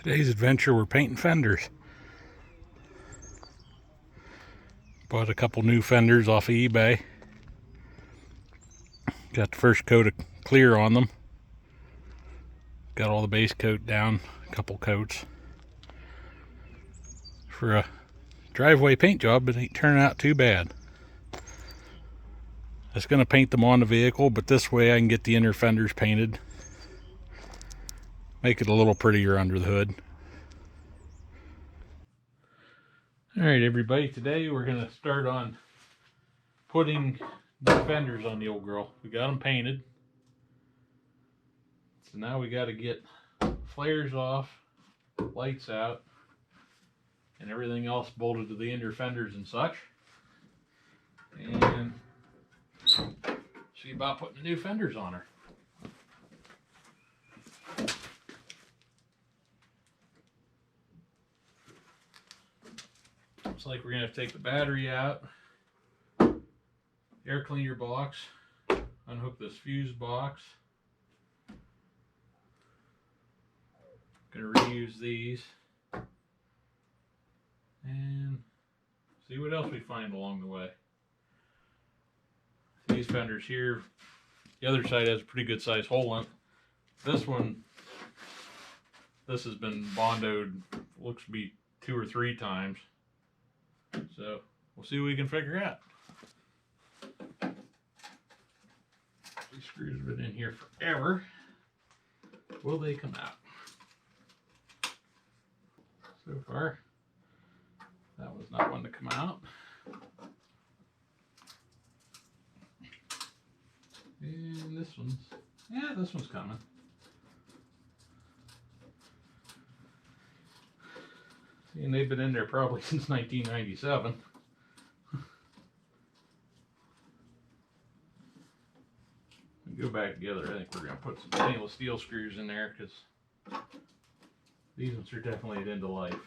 Today's adventure, we're painting fenders. Bought a couple new fenders off of eBay. Got the first coat of clear on them. Got all the base coat down, a couple coats. For a driveway paint job, but it ain't turning out too bad. I was going to paint them on the vehicle, but this way I can get the inner fenders painted. Make it a little prettier under the hood. Alright everybody, today we're going to start on putting the fenders on the old girl. We got them painted. So now we got to get flares off, lights out, and everything else bolted to the inner fenders and such. And see about putting the new fenders on her. Looks like we're going to have to take the battery out, air cleaner box, unhook this fuse box. Going to reuse these and see what else we find along the way. These fenders here, the other side has a pretty good size hole in it. This one, this has been bondoed, looks to be 2 or 3 times. So we'll see what we can figure out. These screws have been in here forever. Will they come out? So far, that was not one to come out. And this one's, yeah, this one's coming. And they've been in there probably since 1997. Go back together. I think we're going to put some stainless steel screws in there because these ones are definitely at end of life.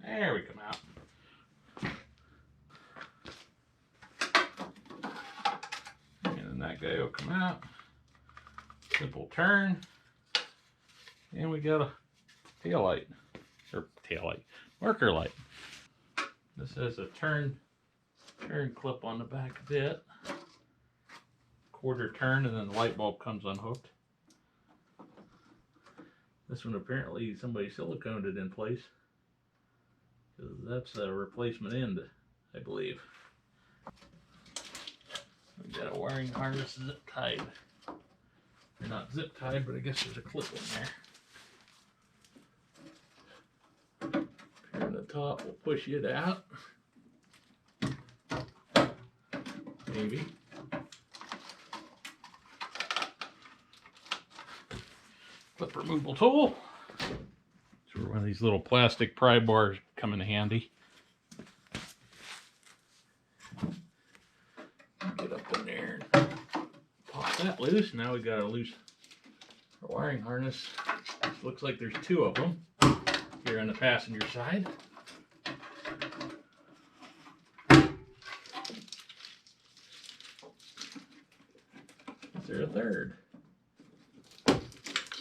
There we come out. And then that guy will come out. Simple turn. And we got a tail light, or tail light, marker light. This has a turn clip on the back of it. Quarter turn, and then the light bulb comes unhooked. This one apparently somebody siliconed it in place, because that's a replacement end, I believe. We got a wiring harness zip tied. They're not zip tied, but I guess there's a clip in there. Here on the top, we'll push it out. Maybe. Clip removal tool. So one of these little plastic pry bars come in handy. Get up in there and pop that loose. Now we got a loose wiring harness. Looks like there's 2 of them here on the passenger side. Is there a third?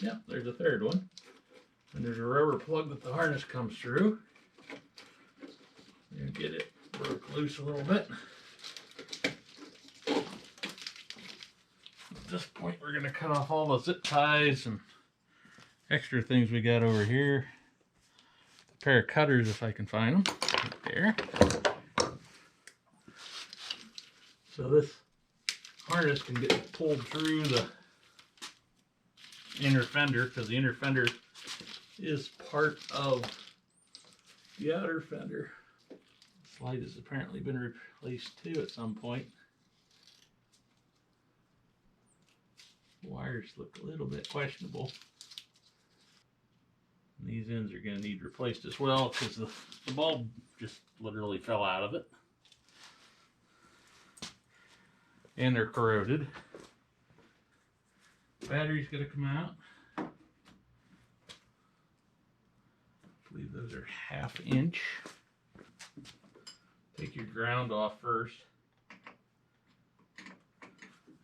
Yep, there's a third one. And there's a rubber plug that the harness comes through. You get it broke loose a little bit. At this point, we're going to cut off all the zip ties and extra things we got over here. A pair of cutters, if I can find them. Right there. So this harness can get pulled through the inner fender, because the inner fender is part of the outer fender. This light has apparently been replaced too at some point. The wires look a little bit questionable. And these ends are going to need replaced as well, because the bulb just literally fell out of it. And they're corroded. Battery's going to come out. I believe those are 1/2 inch. Take your ground off first.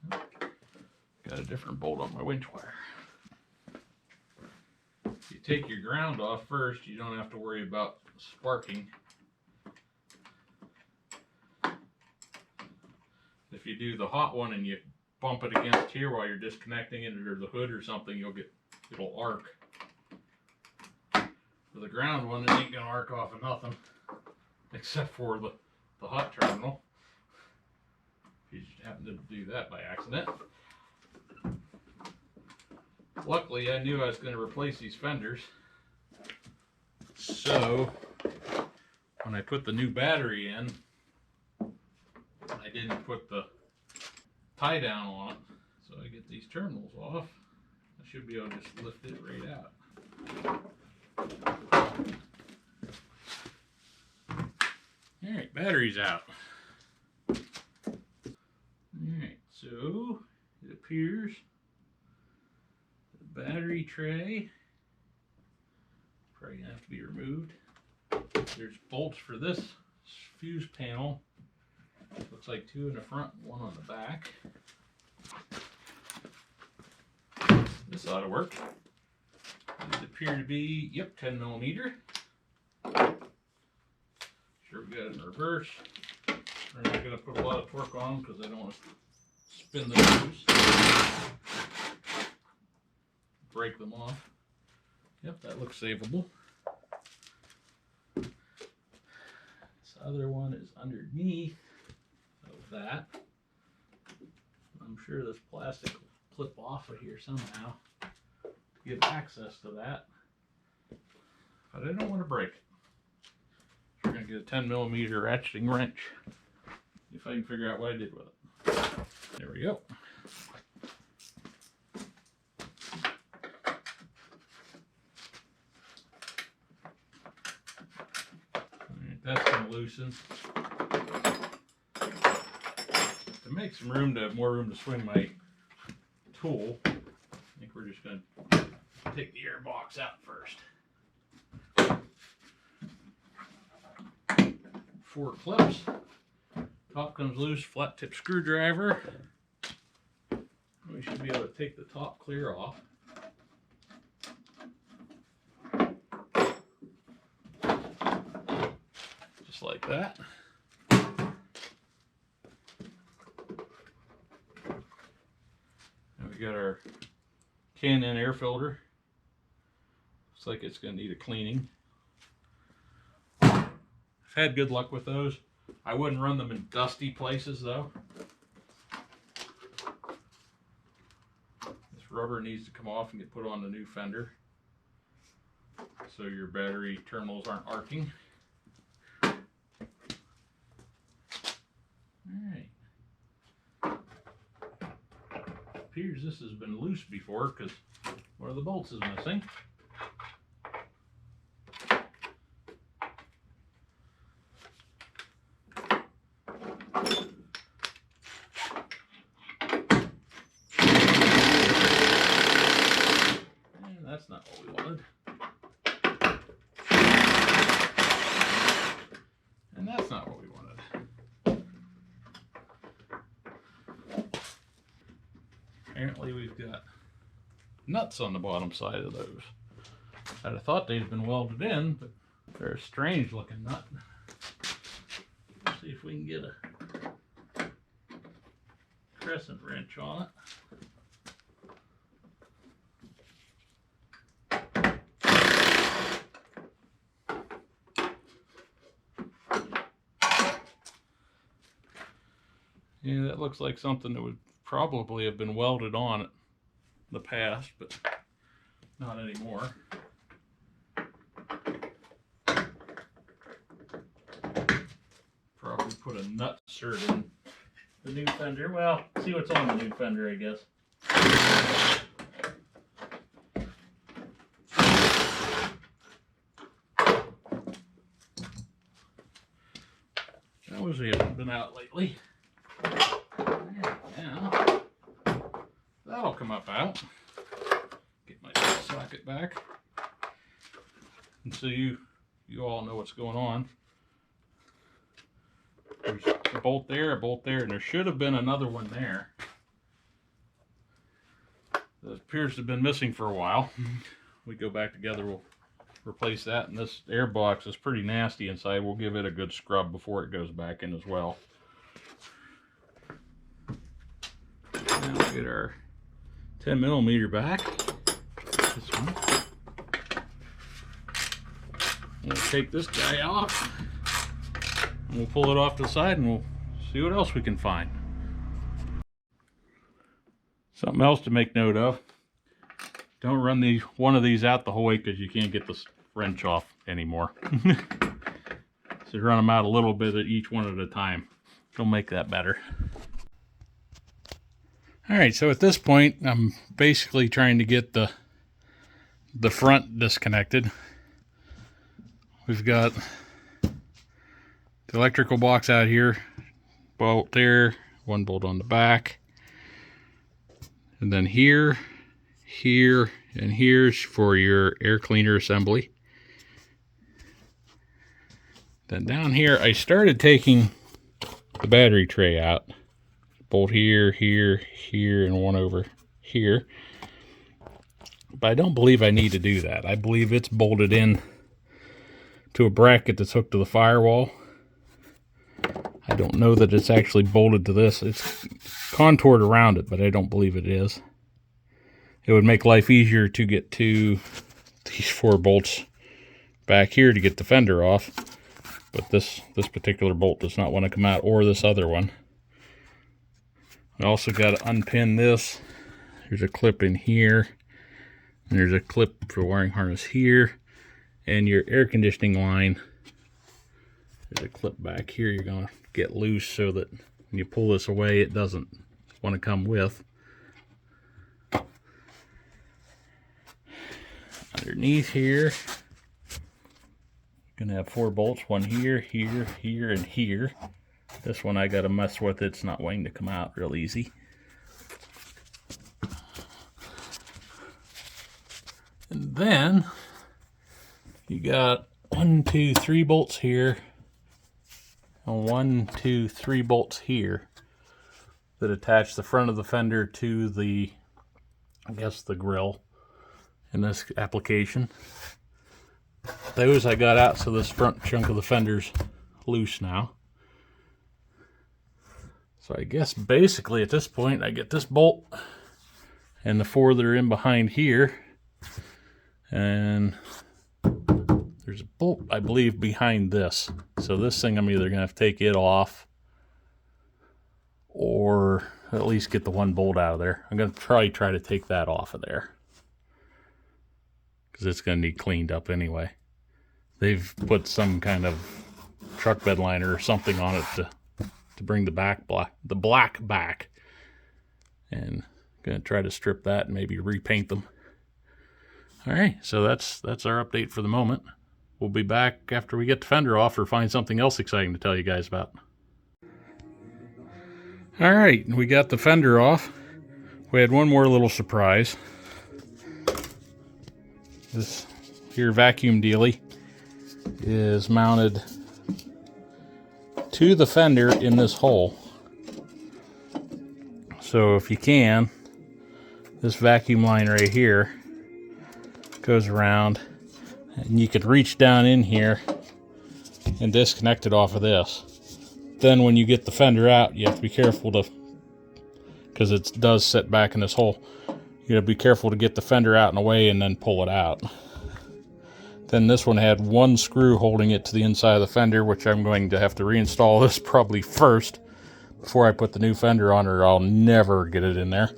Got Got a different bolt on my winch wire. If you take your ground off first, you don't have to worry about sparking. If you do the hot one and you bump it against here while you're disconnecting it or the hood or something, it'll arc. For the ground one, it ain't gonna arc off of nothing, except for the hot terminal. If you just happen to do that by accident. Luckily, I knew I was going to replace these fenders, so when I put the new battery in, I didn't put the tie down on it. So I get these terminals off. I should be able to just lift it right out. Alright, battery's out. Alright, so it appears the battery tray probably gonna have to be removed. There's bolts for this fuse panel. Looks like 2 in the front and 1 on the back. This ought to work. These appear to be, yep, 10 millimeter. Sure, we got it in reverse. We're not going to put a lot of torque on them because I don't want to spin the fuse. Break them off. Yep, that looks savable. This other one is underneath of that. I'm sure this plastic will clip off of here somehow to give access to that. But I don't want to break it. We're going to get a 10 millimeter ratcheting wrench. If I can figure out what I did with it. There we go. Alright, that's going to loosen. To make some room to have more room to swing my tool, I think we're just going to take the air box out first. 4 clips. Top comes loose, flat tip screwdriver. We should be able to take the top clear off. Just like that. And we got our Can-In air filter. Looks like it's going to need a cleaning. I've had good luck with those. I wouldn't run them in dusty places though. This rubber needs to come off and get put on the new fender so your battery terminals aren't arcing. Alright. Appears this has been loose before because one of the bolts is missing. That's not what we wanted. And that's not what we wanted. Apparently we've got nuts on the bottom side of those. I'd have thought they'd have been welded in, but they're a strange looking nut. Let's see if we can get a crescent wrench on it. Yeah, that looks like something that would probably have been welded on in the past, but not anymore. Probably put a nut insert in the new fender. Well, see what's on the new fender, I guess. Those haven't been out lately. Now, that'll come up out. Get my socket back. And so you all know what's going on. There's a bolt there, and there should have been another one there. That appears to have been missing for a while. We go back together, we'll replace that. And this air box is pretty nasty inside. We'll give it a good scrub before it goes back in as well. Now we'll get our 10mm back. This one. We'll take this guy off. And we'll pull it off to the side and we'll see what else we can find. Something else to make note of. Don't run one of these out the whole way because you can't get the wrench off anymore. So run them out a little bit at each one at a time. It'll make that better. Alright, so at this point I'm basically trying to get the front disconnected. We've got the electrical box out here, bolt there, one bolt on the back. And then here, here, and here's for your air cleaner assembly. Then down here, I started taking the battery tray out. Bolt here, here, here, and one over here. But I don't believe I need to do that. I believe it's bolted in to a bracket that's hooked to the firewall. I don't know that it's actually bolted to this. It's contoured around it, but I don't believe it is. It would make life easier to get to these 4 bolts back here to get the fender off. But this particular bolt does not want to come out, or this other one. I also got to unpin this. There's a clip in here. And there's a clip for wiring harness here. And your air conditioning line. There's a clip back here you're going to get loose so that when you pull this away, it doesn't want to come with. Underneath here, you're going to have 4 bolts. One here, here, here, and here. This one I got to mess with. It's not waiting to come out real easy. And then you got 1, 2, 3 bolts here, and 1, 2, 3 bolts here that attach the front of the fender to the, I guess, the grill in this application. Those I got out, so this front chunk of the fender's loose now. So I guess basically at this point I get this bolt and the 4 that are in behind here, and there's a bolt I believe behind this. So this thing I'm either gonna have to take it off or at least get the 1 bolt out of there. I'm gonna probably try to take that off of there because it's gonna need cleaned up anyway. They've put some kind of truck bed liner or something on it to bring the black back, and gonna try to strip that and maybe repaint them. All right, so that's our update for the moment. We'll be back after we get the fender off or find something else exciting to tell you guys about. All right, we got the fender off. We had one more little surprise. This here vacuum dealie is mounted to the fender in this hole. So if you can, this vacuum line right here goes around, and you could reach down in here and disconnect it off of this. Then when you get the fender out, you have to be careful to, because it does sit back in this hole, you gotta be careful to get the fender out and away and then pull it out. Then this one had 1 screw holding it to the inside of the fender, which I'm going to have to reinstall this probably first before I put the new fender on, or I'll never get it in there.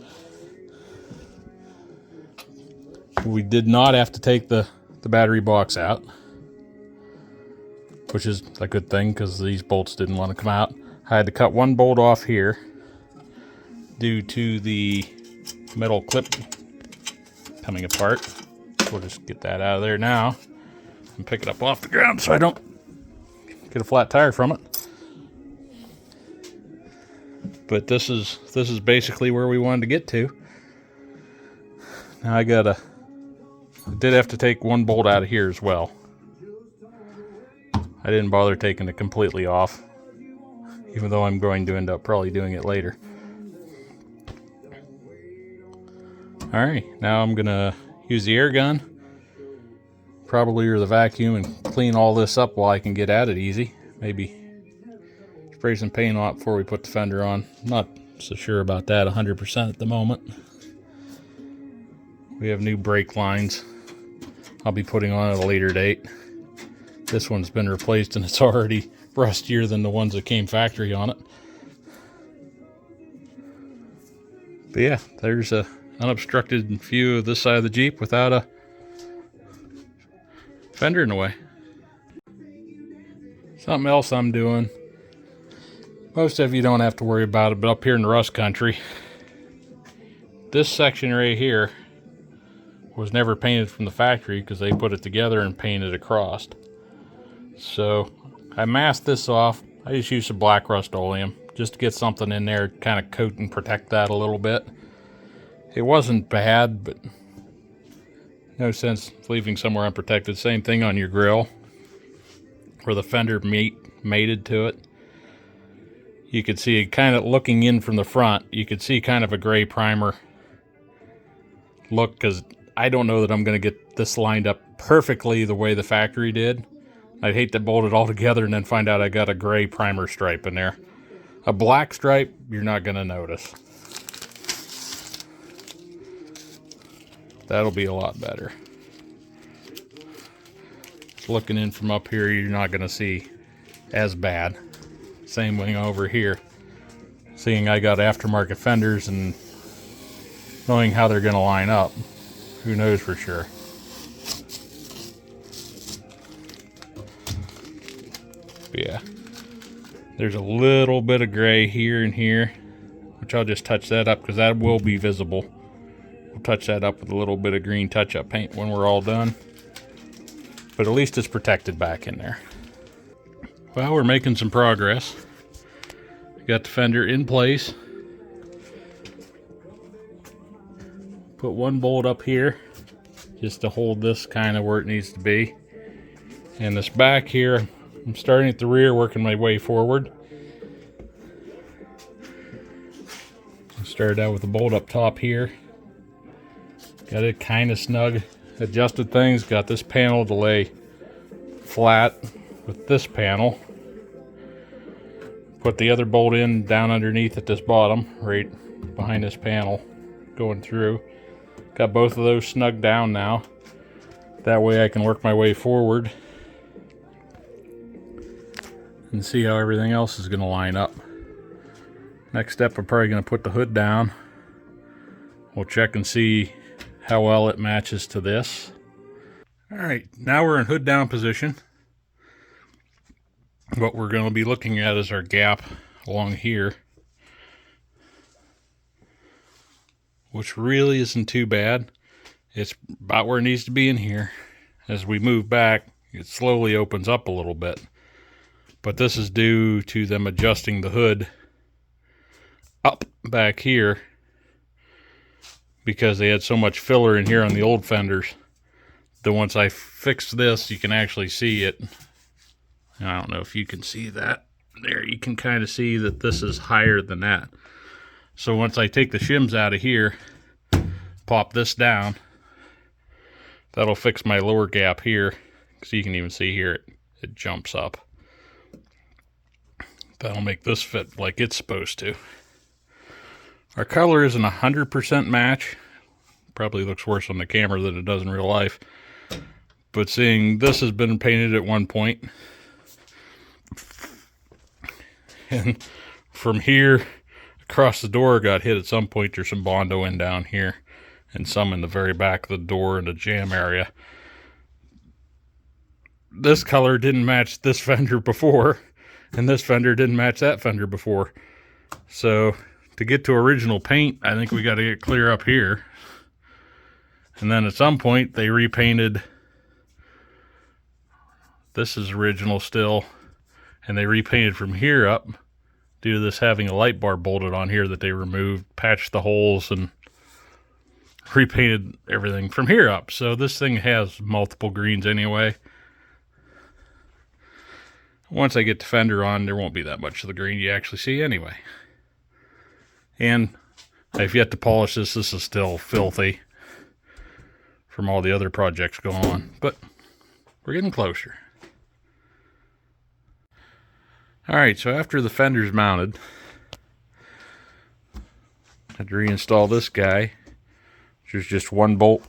We did not have to take the battery box out, which is a good thing because these bolts didn't want to come out. I had to cut 1 bolt off here due to the metal clip coming apart. We'll just get that out of there now and pick it up off the ground so I don't get a flat tire from it. But this is basically where we wanted to get to. Now I did have to take 1 bolt out of here as well. I didn't bother taking it completely off, even though I'm going to end up probably doing it later. Alright, now I'm gonna use the air gun, probably, or the vacuum, and clean all this up while I can get at it easy. Maybe spray some paint on it before we put the fender on. Not so sure about that 100% at the moment. We have new brake lines I'll be putting on at a later date. This one's been replaced and it's already rustier than the ones that came factory on it. But yeah, there's a unobstructed view of this side of the Jeep without a fender in the way. Something else I'm doing, most of you don't have to worry about it, but up here in the rust country, this section right here was never painted from the factory because they put it together and painted across. So I masked this off. I just used some black Rust-Oleum just to get something in there, kind of coat and protect that a little bit. It wasn't bad, but no sense leaving somewhere unprotected. Same thing on your grill where the fender mated to it. You could see it kind of looking in from the front. You could see kind of a gray primer look, because I don't know that I'm going to get this lined up perfectly the way the factory did. I'd hate to bolt it all together and then find out I got a gray primer stripe in there. A black stripe, you're not going to notice. That'll be a lot better. Just looking in from up here, you're not going to see as bad. Same thing over here. Seeing I got aftermarket fenders and knowing how they're going to line up, who knows for sure. But yeah, there's a little bit of gray here and here, which I'll just touch that up because that will be visible. We'll touch that up with a little bit of green touch-up paint when we're all done. But at least it's protected back in there. Well, we're making some progress. Got the fender in place. Put one bolt up here just to hold this kind of where it needs to be. And this back here, I'm starting at the rear, working my way forward. I started out with a bolt up top here. Got it kind of snug. Adjusted things, got this panel to lay flat with this panel. Put the other bolt in down underneath at this bottom, right behind this panel, going through. Got both of those snug down now. That way I can work my way forward and see how everything else is going to line up. Next step, I'm probably going to put the hood down. We'll check and see how well it matches to this. Alright, now we're in hood down position. What we're going to be looking at is our gap along here, which really isn't too bad. It's about where it needs to be in here. As we move back, it slowly opens up a little bit. But this is due to them adjusting the hood up back here because they had so much filler in here on the old fenders that once I fixed this, you can actually see it. I don't know if you can see that. There, you can kind of see that this is higher than that. So once I take the shims out of here, pop this down, that'll fix my lower gap here. So you can even see here, it jumps up. That'll make this fit like it's supposed to. Our color isn't 100% match. Probably looks worse on the camera than it does in real life. But seeing this has been painted at one point, and from here across the door got hit at some point. There's some Bondo in down here and some in the very back of the door in the jam area. This color didn't match this fender before, and this fender didn't match that fender before. So to get to original paint, I think we got to get clear up here. And then at some point they repainted. This is original still. And they repainted from here up due to this having a light bar bolted on here that they removed, patched the holes, and repainted everything from here up. So this thing has multiple greens anyway. Once I get the fender on, there won't be that much of the green you actually see anyway. And I've yet to polish this. This is still filthy from all the other projects going on, but we're getting closer. All right, so after the fender's mounted, I had to reinstall this guy. There's just one bolt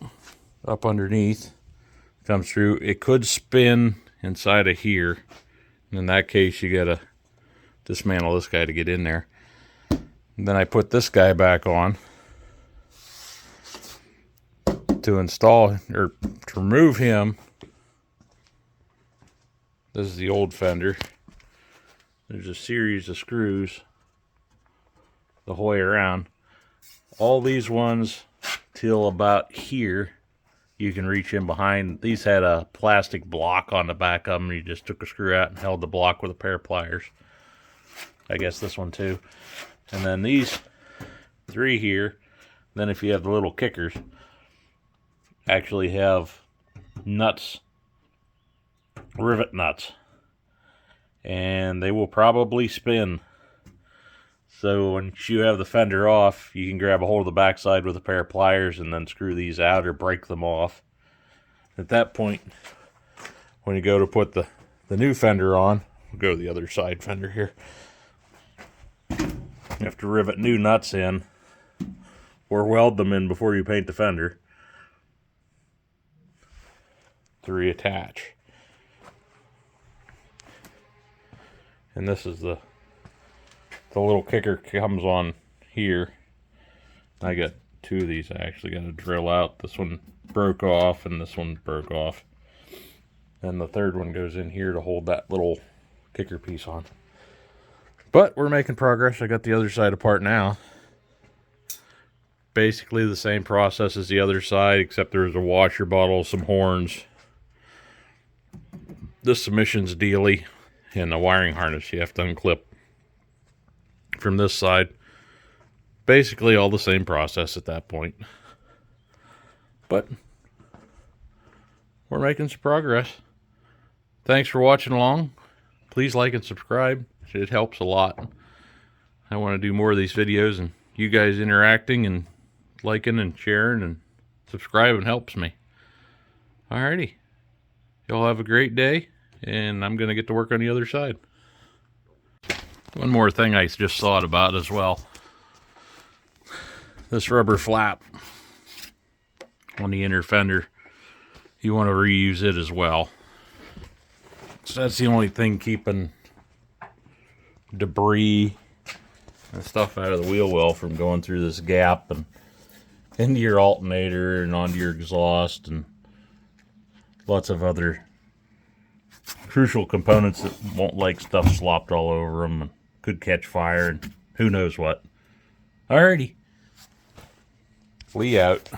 up underneath. Comes through. It could spin inside of here. In that case, you gotta dismantle this guy to get in there. And then I put this guy back on to install, or to remove him. This is the old fender. There's a series of screws the whole way around. All these ones till about here, you can reach in behind. These had a plastic block on the back of them. You just took a screw out and held the block with a pair of pliers. I guess this one too. And then these three here, then if you have the little kickers, actually have nuts, rivet nuts, and they will probably spin. So once you have the fender off, you can grab a hold of the backside with a pair of pliers and then screw these out or break them off. At that point, when you go to put the new fender on, we'll go to the other side fender here. You have to rivet new nuts in or weld them in before you paint the fender to reattach. And this is the little kicker comes on here. I got two of these I actually got to drill out. This one broke off and this one broke off. And the third one goes in here to hold that little kicker piece on. But we're making progress. I got the other side apart now. Basically the same process as the other side, except there's a washer bottle, some horns, this submissions dealie, and the wiring harness you have to unclip from this side. Basically all the same process at that point. But we're making some progress. Thanks for watching along. Please like and subscribe. It helps a lot. I want to do more of these videos, and you guys interacting and liking and sharing and subscribing helps me. Alrighty. Y'all have a great day, and I'm going to get to work on the other side. One more thing I just thought about as well. This rubber flap on the inner fender, you want to reuse it as well. So that's the only thing keeping debris and stuff out of the wheel well from going through this gap and into your alternator and onto your exhaust and lots of other crucial components that won't like stuff slopped all over them and could catch fire and who knows what. Alrighty. Lee out.